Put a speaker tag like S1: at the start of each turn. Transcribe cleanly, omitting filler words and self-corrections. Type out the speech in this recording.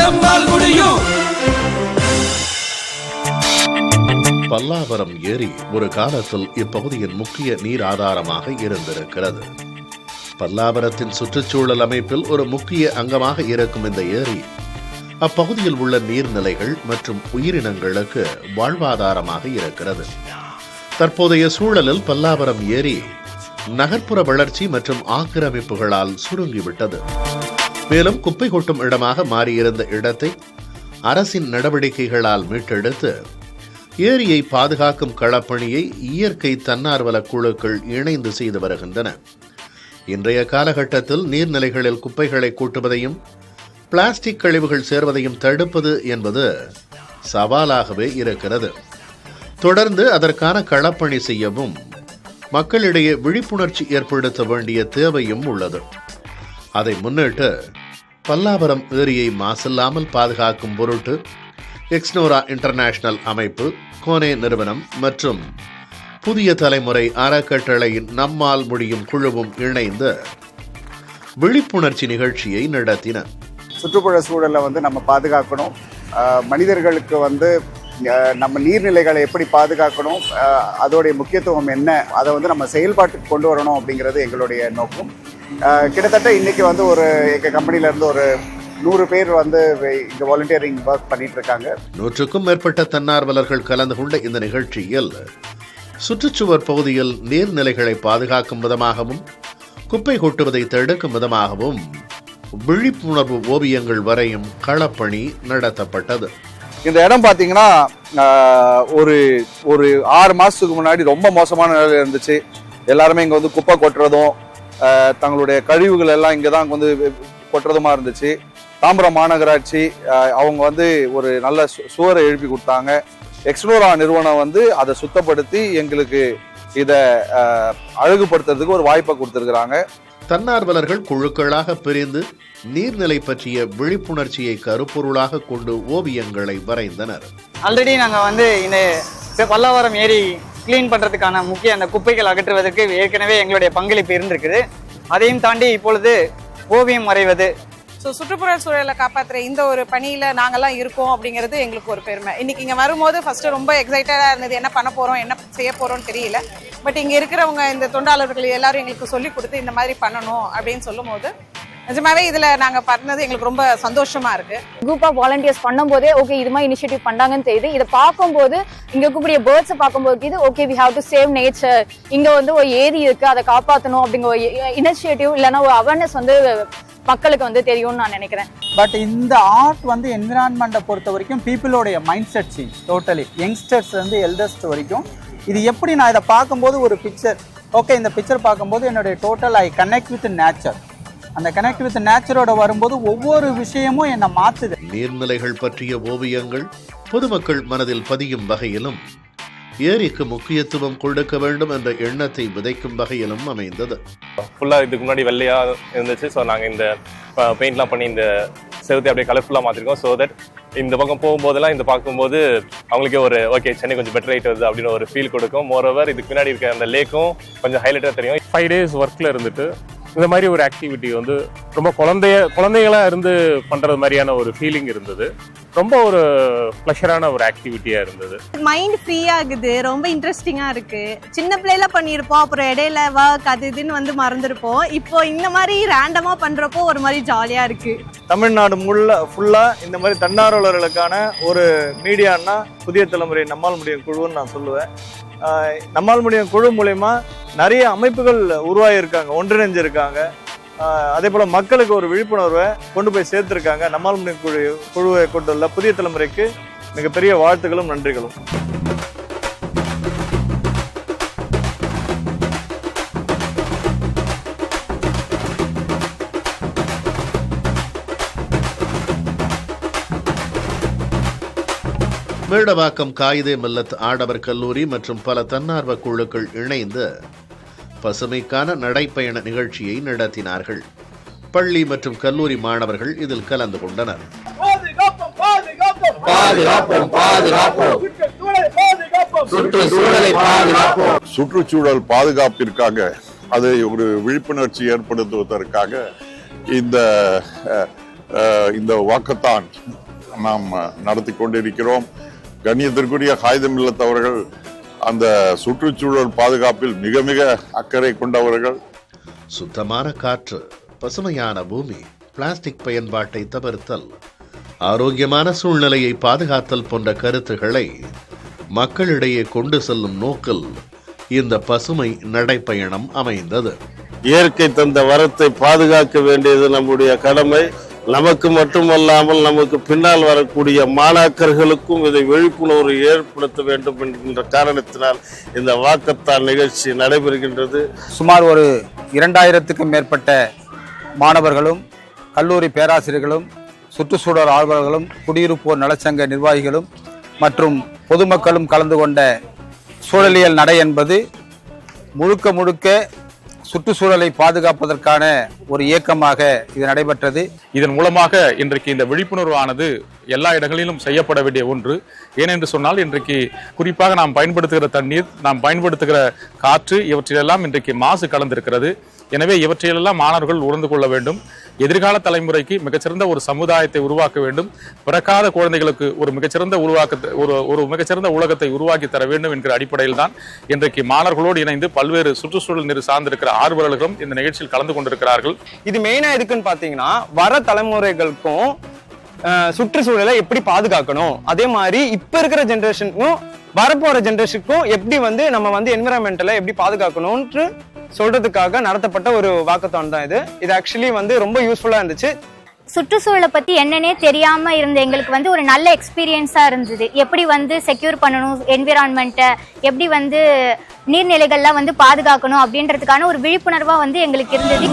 S1: நம்மால் முடியும்.
S2: பல்லாவரம் ஏரி ஒரு காலத்தில் இப்பகுதியின் முக்கிய நீர் ஆதாரமாக இருந்திருக்கிறது. பல்லாவரத்தின் சுற்றுச்சூழல் அமைப்பில் ஒரு முக்கிய அங்கமாக இருக்கும் இந்த ஏரி அப்பகுதியில் உள்ள நீர்நிலைகள் மற்றும் உயிரினங்களுக்கு வாழ்வாதாரமாக இருக்கிறது. தற்போதைய சூழலில் பல்லாவரம் ஏரி நகர்ப்புற வளர்ச்சி மற்றும் ஆக்கிரமிப்புகளால் சுருங்கிவிட்டது. மேலும் குப்பை கொட்டும் இடமாக மாறியிருந்த இடத்தை அரசின் நடவடிக்கைகளால் மீட்டெடுத்து ஏரியை பாதுகாக்கும் களப்பணியை இயற்கை தன்னார்வல குழுக்கள் இணைந்து செய்து வருகின்றன. இன்றைய காலகட்டத்தில் நீர்நிலைகளில் குப்பைகளை கூட்டுவதையும் பிளாஸ்டிக் கழிவுகள் சேர்வதையும் தடுப்பது என்பது சவாலாகவே இருக்கிறது. தொடர்ந்து அதற்கான களப்பணி செய்யவும் மக்களிடையே விழிப்புணர்ச்சி ஏற்படுத்த வேண்டிய தேவையும் உள்ளது. அதை முன்னிட்டு பல்லாவரம் ஏரியை மாசில்லாமல் பாதுகாக்கும் பொருட்டு எக்ஸ்னோரா இன்டர்நேஷனல் அமைப்பு, கோனே நிறுவனம் மற்றும் புதிய தலைமுறை அறக்கட்டளையின் நம்மால் முடியும் குழுவும் இணைந்து விழிப்புணர்ச்சி நிகழ்ச்சியை நடத்தின.
S3: சுற்றுப்புற சூழலை நம்ம பாதுகாக்கணும், மனிதர்களுக்கு நம்ம நீர்நிலைகளை எப்படி பாதுகாக்கணும், அதோடைய முக்கியத்துவம் என்ன, அதை நம்ம செயல்பாட்டுக்கு கொண்டு வரணும் அப்படிங்கிறது எங்களுடைய நோக்கம். கிட்டத்தட்ட இன்னைக்கு ஒரு எங்கள் கம்பெனிலேருந்து ஒரு 100 பேர் இங்கே வாலண்டியரிங் ஒர்க் பண்ணிட்டு இருக்காங்க.
S2: 100க்கும் மேற்பட்ட தன்னார்வலர்கள் கலந்து கொண்ட இந்த நிகழ்ச்சியில் சுற்றுச்சுவர் பகுதியில் நீர்நிலைகளை பாதுகாக்கும் விதமாகவும் குப்பை கொட்டுவதை தடுக்கும் விதமாகவும் விழிப்புணர்வு ஓவியங்கள் வரையும் களப்பணி நடத்தப்பட்டது.
S4: இந்த இடம் பார்த்தீங்கன்னா ஒரு 6 மாதத்துக்கு முன்னாடி ரொம்ப மோசமான நிலையில் இருந்துச்சு. எல்லாருமே இங்கே குப்பை கொட்டுறதும் தங்களுடைய கழிவுகள் எல்லாம் இங்கே தான் கொட்டுறதுமா இருந்துச்சு. தாம்பரம் மாநகராட்சி அவங்க ஒரு நல்ல சுவரை எழுப்பி கொடுத்தாங்க. எக்ஸ்னோரா நிறுவனம் அதை சுத்தப்படுத்தி எங்களுக்கு இதை அழகுபடுத்துறதுக்கு ஒரு வாய்ப்பை கொடுத்துருக்குறாங்க.
S2: தன்னார்வலர்கள் குழுக்களாக பிரிந்து நீர்நிலை பற்றிய விழிப்புணர்ச்சியை கருப்பொருளாக கொண்டு ஓவியங்களை வரைந்தனர்.
S5: ஆல்ரெடி நாங்கள் இந்த பல்லாவரம் ஏரி கிளீன் பண்ணுறதுக்கான முக்கிய அந்த குப்பைகள் அகற்றுவதற்கு ஏற்கனவே எங்களுடைய பங்களிப்பு இருந்திருக்குது. அதையும் தாண்டி இப்பொழுது ஓவியம் வரைவது.
S6: ஸோ சுற்றுப்புற சூழலை காப்பாற்றுற இந்த ஒரு பணியில் நாங்கள்லாம் இருக்கோம் அப்படிங்கிறது எங்களுக்கு ஒரு பெருமை. இன்றைக்கி இங்கே வரும்போது ஃபஸ்ட்டு ரொம்ப எக்ஸைட்டடாக இருந்தது, என்ன பண்ண போகிறோம் என்ன செய்ய போகிறோம்னு தெரியல. பட் இங்கே இருக்கிறவங்க இந்த தொண்டாளர்கள் எல்லாரும் எங்களுக்கு சொல்லி கொடுத்து இந்த மாதிரி பண்ணணும் அப்படின்னு சொல்லும் போது நிஜமாவே இதில் நாங்கள் பண்ணது எங்களுக்கு ரொம்ப சந்தோஷமாக இருக்குது.
S7: குரூப் ஆஃப் வாலண்டியர்ஸ் பண்ணும்போதே ஓகே இது மாதிரி இனிஷியேட்டிவ் பண்ணாங்கன்னு தெரியுது. இதை பார்க்கும்போது இங்கே இருக்கக்கூடிய பேர்ட்ஸை பார்க்கும்போது இது okay we have to save nature, இங்கே ஒரு ஏரி இருக்குது அதை காப்பாற்றணும் அப்படிங்கிற ஒரு இனிஷியேட்டிவ் இல்லைன்னா ஒரு அவேர்னஸ் மக்களுக்கு தெரியும்னு நான் நினைக்கிறேன்.
S8: பட் இந்த ஆர்ட் என்விரான்மெண்ட்டை பொறுத்த வரைக்கும் பீப்புளோடைய mind set change totally, youngsters elders வரைக்கும். இது எப்படி நான் இதை பார்க்கும்போது ஒரு பிக்சர், ஓகே இந்த பிக்சர் பார்க்கும்போது என்னுடைய total I connect with nature. அந்த கனெக்ட் வித் நேச்சரோட வரும்போது ஒவ்வொரு விஷயமும் என்னை மாற்றுது.
S2: நீர்நிலைகள் பற்றிய ஓவியங்கள் பொதுமக்கள் மனதில் பதியும் வகையிலும் ஏரிக்கு முக்கியத்துவம் கொடுக்க வேண்டும் என்ற எண்ணத்தை விதைக்கும் வகையிலும் அமைந்தது.
S9: ஃபுல்லாக இதுக்கு முன்னாடி வெள்ளையாக இருந்துச்சு. ஸோ நாங்கள் இந்த பெயிண்ட்லாம் பண்ணி இந்த செவத்தை அப்படியே கலர்ஃபுல்லாக மாற்றிருக்கோம். ஸோ தட் இந்த பக்கம் போகும்போதெல்லாம் இந்த பார்க்கும்போது அவங்களுக்கே ஒரு ஓகே சென்னை கொஞ்சம் பெட்டர் ஆகிட்டு வருது அப்படின்னு ஒரு ஃபீல் கொடுக்கும். மோரோவர் இதுக்கு பின்னாடி இருக்க அந்த லேக்கும் கொஞ்சம் ஹைலைட்டாக தெரியும். 5 days ஒர்க்கில் இருந்துட்டு இந்த மாதிரி ஒரு ஆக்டிவிட்டி ரொம்ப குழந்தைகளா இருந்து பண்றது மாதிரியான ஒரு ஃபீலிங் இருந்தது. ரொம்ப ஒரு ப்ளஷரான ஒரு ஆக்டிவிட்டியா இருந்தது.
S10: மைண்ட் ஃப்ரீ ஆகுது, ரொம்ப இன்ட்ரெஸ்டிங்கா இருக்கு. சின்ன பிள்ளைல பண்ணியிருப்போம், அப்புறம் இடையில ஒர்க் அது இதுன்னு மறந்துருப்போம். இப்போ இந்த மாதிரி ரேண்டமா பண்றப்போ ஒரு மாதிரி ஜாலியா இருக்கு.
S11: தமிழ்நாடு ஃபுல்லா இந்த மாதிரி தன்னார்வலர்களுக்கான ஒரு மீடியான்னா புதிய தலைமுறை நம்மால் முடியும் குழுன்னு நான் சொல்லுவேன். நம்மால் முடியும் குழு மூலயமா நிறைய அமைப்புகள் உருவாகியிருக்காங்க, ஒன்றிணைஞ்சிருக்காங்க. அதே போல் மக்களுக்கு ஒரு விழிப்புணர்வை கொண்டு போய் சேர்த்துருக்காங்க. நம்மால் முடியும் குழுவை கொண்டுள்ள புதிய தலைமுறைக்கு மிகப்பெரிய வாழ்த்துக்களும் நன்றிகளும்.
S2: மேடவாக்கம் காயிதே மில்லத் ஆடவர் கல்லூரி மற்றும் பல தன்னார்வ குழுக்கள் இணைந்து பசுமைக்கான நடைப்பயண நிகழ்ச்சியை நடத்தினார்கள். பள்ளி மற்றும் கல்லூரி மாணவர்கள் இதில் கலந்து கொண்டனர்.
S12: சுற்றுச்சூழல் பாதுகாப்பிற்காக அதை ஒரு விழிப்புணர்ச்சி ஏற்படுத்துவதற்காக இந்த இந்த வாக்கத்தான் நாம் நடத்தி கொண்டிருக்கிறோம். கண்ணியத்திற்குரிய காகிதம் இல்லத்தவர்கள் அந்த சுற்றுச்சூழல் பாதுகாப்பில் மிக மிக அக்கறை கொண்டவர்கள்.
S2: சுத்தமான காற்று, பசுமையான பூமி, பிளாஸ்டிக் பயன்பாட்டை தவிர்த்தல், ஆரோக்கியமான சூழ்நிலையை பாதுகாத்தல் போன்ற கருத்துக்களை மக்களிடையே கொண்டு செல்லும் நோக்கில் இந்த பசுமை நடைப்பயணம் அமைந்தது.
S1: இயற்கை தந்த வரத்தை பாதுகாக்க வேண்டியது நம்முடைய கடமை. நமக்கு மட்டுமல்லாமல் நமக்கு பின்னால் வரக்கூடிய மாணாக்கர்களுக்கும் இதை விழிப்புணர்வு ஏற்படுத்த வேண்டும் என்கின்ற காரணத்தினால் இந்த வாக்கத்தான் நிகழ்ச்சி நடைபெறுகின்றது.
S13: சுமார் ஒரு 2000க்கும் மேற்பட்ட மாணவர்களும் கல்லூரி பேராசிரியர்களும் சுற்றுச்சூழல் ஆர்வலர்களும் குடியிருப்போர் நலச்சங்க நிர்வாகிகளும் மற்றும் பொதுமக்களும் கலந்து கொண்ட சூழலியல் நடை என்பது முழுக்க முழுக்க சுற்றுச்சூழலை பாதுகாப்பதற்கான ஒரு இயக்கமாக இது நடைபெற்றது.
S14: இதன் மூலமாக இன்றைக்கு இந்த விழிப்புணர்வானது எல்லா இடங்களிலும் செய்யப்பட வேண்டிய ஒன்று. ஏனென்று சொன்னால் இன்றைக்கு குறிப்பாக நாம் பயன்படுத்துகிற தண்ணீர், நாம் பயன்படுத்துகிற காற்று, இவற்றிலெல்லாம் இன்றைக்கு மாசு கலந்திருக்கிறது. எனவே இவற்றையெல்லாம் மாணவர்கள் உணர்ந்து கொள்ள வேண்டும். எதிர்கால தலைமுறைக்கு மிகச்சிறந்த ஒரு சமுதாயத்தை உருவாக்க வேண்டும். பிறக்காத குழந்தைகளுக்கு ஒரு மிகச்சிறந்த உலகத்தை உருவாக்கி தர வேண்டும் என்கிற அடிப்படையில் தான் இன்றைக்கு மாணவர்களோடு இணைந்து பல்வேறு சுற்றுச்சூழல் நீர் சார்ந்திருக்கிற ஆர்வலர்களும் இந்த நிகழ்ச்சியில் கலந்து கொண்டிருக்கிறார்கள்.
S5: இது மெயினா எதுக்குன்னு பாத்தீங்கன்னா, வர தலைமுறைகளுக்கும் சுற்றுச்சூழலை எப்படி பாதுகாக்கணும், அதே மாதிரி இப்ப இருக்கிற ஜெனரேஷனுக்கும் வரப்போற ஜெனரேஷனுக்கும் எப்படி நம்ம என்விரான்மெண்டலை எப்படி பாதுகாக்கணும்னு சொல்றதுக்காக நடத்தப்பட்ட ஒரு வாக்கத்தான் தான் இது. இது ஆக்சுவலி ரொம்ப யூஸ்ஃபுல்லா இருந்துச்சு.
S15: சுற்றுச்சூழலை பத்தி என்னன்னே தெரியாம இருந்த எங்களுக்கு ஒரு நல்ல எக்ஸ்பீரியன்ஸா இருந்தது. எப்படி செக்யூர் பண்ணணும் என்விரான்மெண்ட்டை, எப்படி நீர்நிலைகள்லாம் பாதுகாக்கணும் அப்படின்றதுக்கான ஒரு விழிப்புணர்வா எங்களுக்கு இருந்தது.